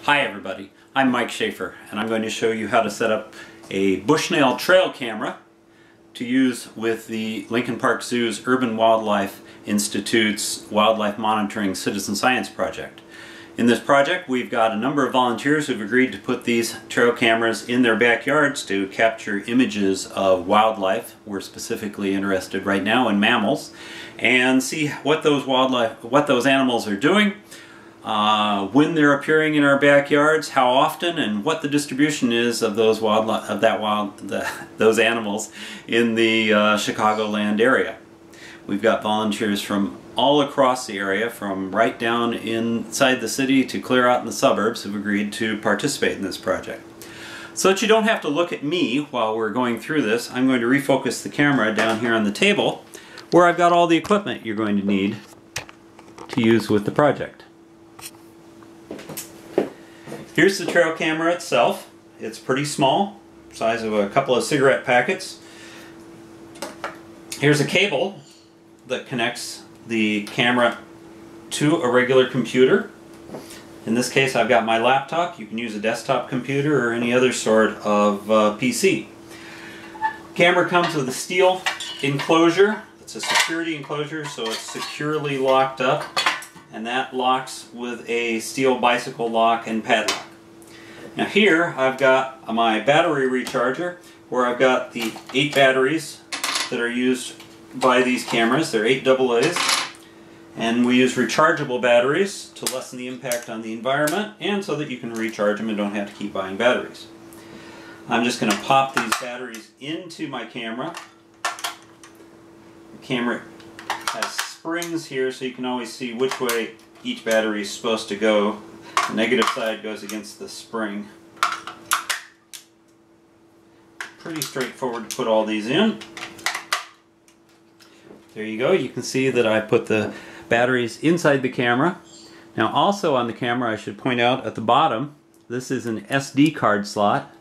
Hi everybody, I'm Mike Schaefer and I'm going to show you how to set up a Bushnell trail camera to use with the Lincoln Park Zoo's Urban Wildlife Institute's Wildlife Monitoring Citizen Science Project. In this project we've got a number of volunteers who've agreed to put these trail cameras in their backyards to capture images of wildlife. We're specifically interested right now in mammals and see what those animals are doing. When they're appearing in our backyards, how often, and what the distribution is of those those animals in the Chicagoland area. We've got volunteers from all across the area, from right down inside the city to clear out in the suburbs, who've agreed to participate in this project. So that you don't have to look at me while we're going through this, I'm going to refocus the camera down here on the table where I've got all the equipment you're going to need to use with the project. Here's the trail camera itself. It's pretty small, size of a couple of cigarette packets. Here's a cable that connects the camera to a regular computer. In this case I've got my laptop. You can use a desktop computer or any other sort of PC. Camera comes with a steel enclosure. It's a security enclosure, so it's securely locked up. And that locks with a steel bicycle lock and padlock. Now here I've got my battery recharger, where I've got the 8 batteries that are used by these cameras. They're 8 AA's, and we use rechargeable batteries to lessen the impact on the environment and so that you can recharge them and don't have to keep buying batteries. I'm just going to pop these batteries into my camera. The camera has springs here so you can always see which way each battery is supposed to go. The negative side goes against the spring. Pretty straightforward to put all these in. There you go. You can see that I put the batteries inside the camera. Now also on the camera, I should point out at the bottom, this is an SD card slot,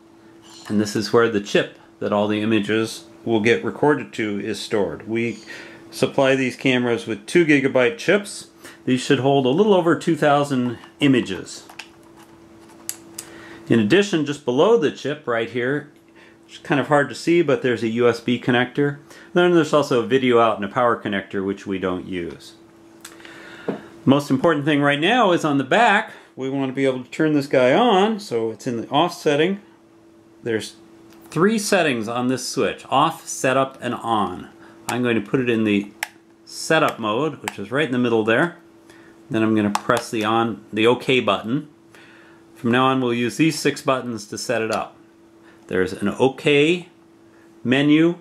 and this is where the chip that all the images will get recorded to is stored. We supply these cameras with 2 GB chips. These should hold a little over 2,000 images. In addition, just below the chip right here, it's kind of hard to see, but there's a USB connector. Then there's also a video out and a power connector, which we don't use. Most important thing right now is on the back. We want to be able to turn this guy on, so it's in the off setting. There's 3 settings on this switch: off, setup, and on. I'm going to put it in the setup mode, which is right in the middle there. Then I'm going to press the OK button. From now on we'll use these 6 buttons to set it up. There's an OK menu,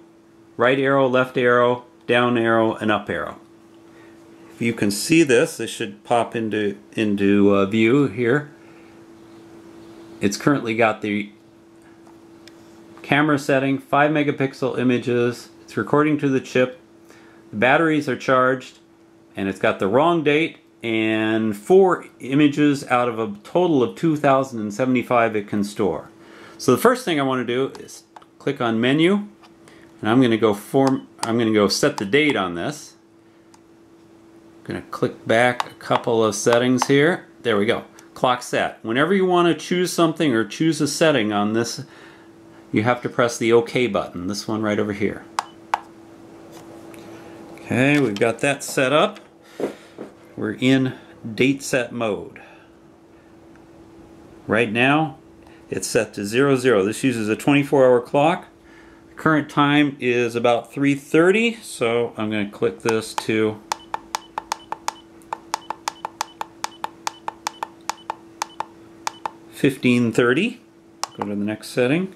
right arrow, left arrow, down arrow, and up arrow. If you can see this, this should pop into view here. It's currently got the camera setting, 5 megapixel images. It's recording to the chip. The batteries are charged, and it's got the wrong date and 4 images out of a total of 2,075 it can store. So the first thing I want to do is click on menu, and I'm going to go set the date on this. I'm going to click back a couple of settings here. There we go. Clock set. Whenever you want to choose something or choose a setting on this, you have to press the OK button, this one right over here. Okay, we've got that set up. We're in date set mode. Right now it's set to 00. This uses a 24-hour clock. The current time is about 3:30, so I'm going to click this to (15:30). Go to the next setting.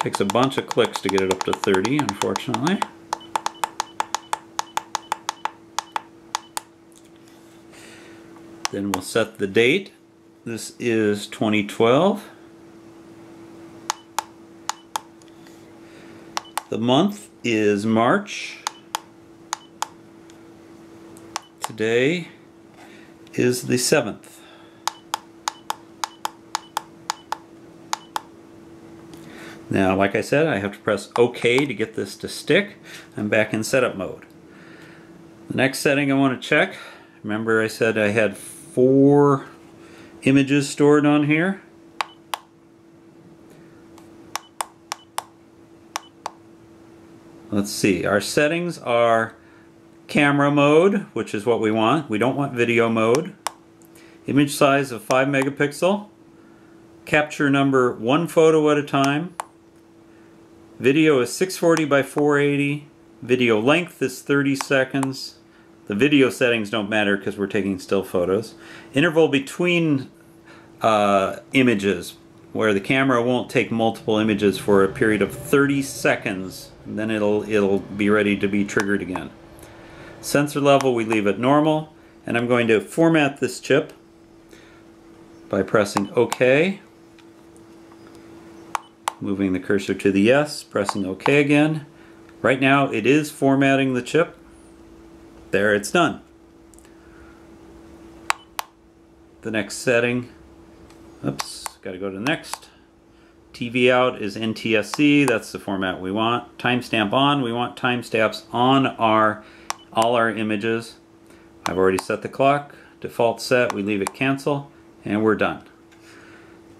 Takes a bunch of clicks to get it up to 30, unfortunately. Then we'll set the date. This is 2012. The month is March. Today is the 7th. Now, like I said, I have to press OK to get this to stick. I'm back in setup mode. The next setting I want to check, remember I said I had 4 images stored on here. Let's see, our settings are camera mode, which is what we want. We don't want video mode. Image size of 5 megapixel. Capture number 1 photo at a time. Video is 640 by 480. Video length is 30 seconds. The video settings don't matter because we're taking still photos. Interval between images, where the camera won't take multiple images for a period of 30 seconds. And then it'll be ready to be triggered again. Sensor level we leave at normal, and I'm going to format this chip by pressing OK. Moving the cursor to the yes, pressing OK again. Right now it is formatting the chip. There, it's done. The next setting, oops, got to go to next. TV out is NTSC, that's the format we want. Timestamp on, we want timestamps on all our images. I've already set the clock. Default set, we leave it cancel, and we're done.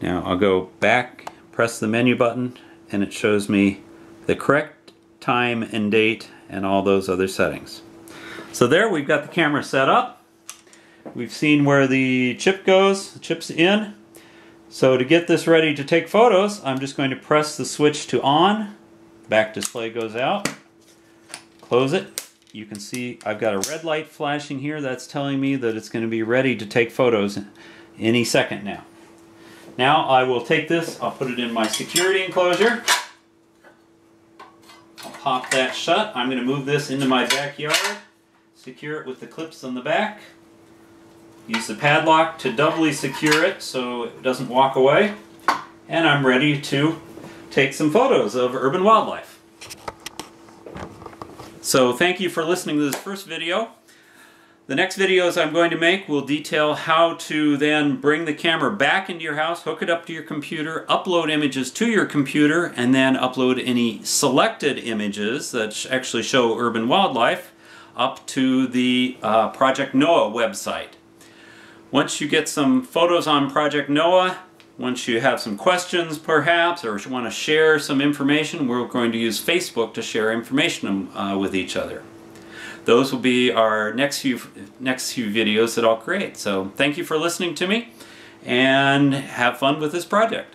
Now I'll go back, press the menu button, and it shows me the correct time and date and all those other settings. So there, we've got the camera set up. We've seen where the chip goes. The chip's in. So to get this ready to take photos, I'm just going to press the switch to on. Back display goes out. Close it. You can see I've got a red light flashing here. That's telling me that it's going to be ready to take photos any second now. Now I will take this, I'll put it in my security enclosure. I'll pop that shut. I'm going to move this into my backyard. Secure it with the clips on the back. Use the padlock to doubly secure it so it doesn't walk away. And I'm ready to take some photos of urban wildlife. So thank you for listening to this first video. The next videos I'm going to make will detail how to then bring the camera back into your house, hook it up to your computer, upload images to your computer, and then upload any selected images that actually show urban wildlife up to the Project NOAA website. Once you get some photos on Project NOAA, once you have some questions perhaps, or want to share some information, we're going to use Facebook to share information with each other. Those will be our next few videos that I'll create. So thank you for listening to me, and have fun with this project.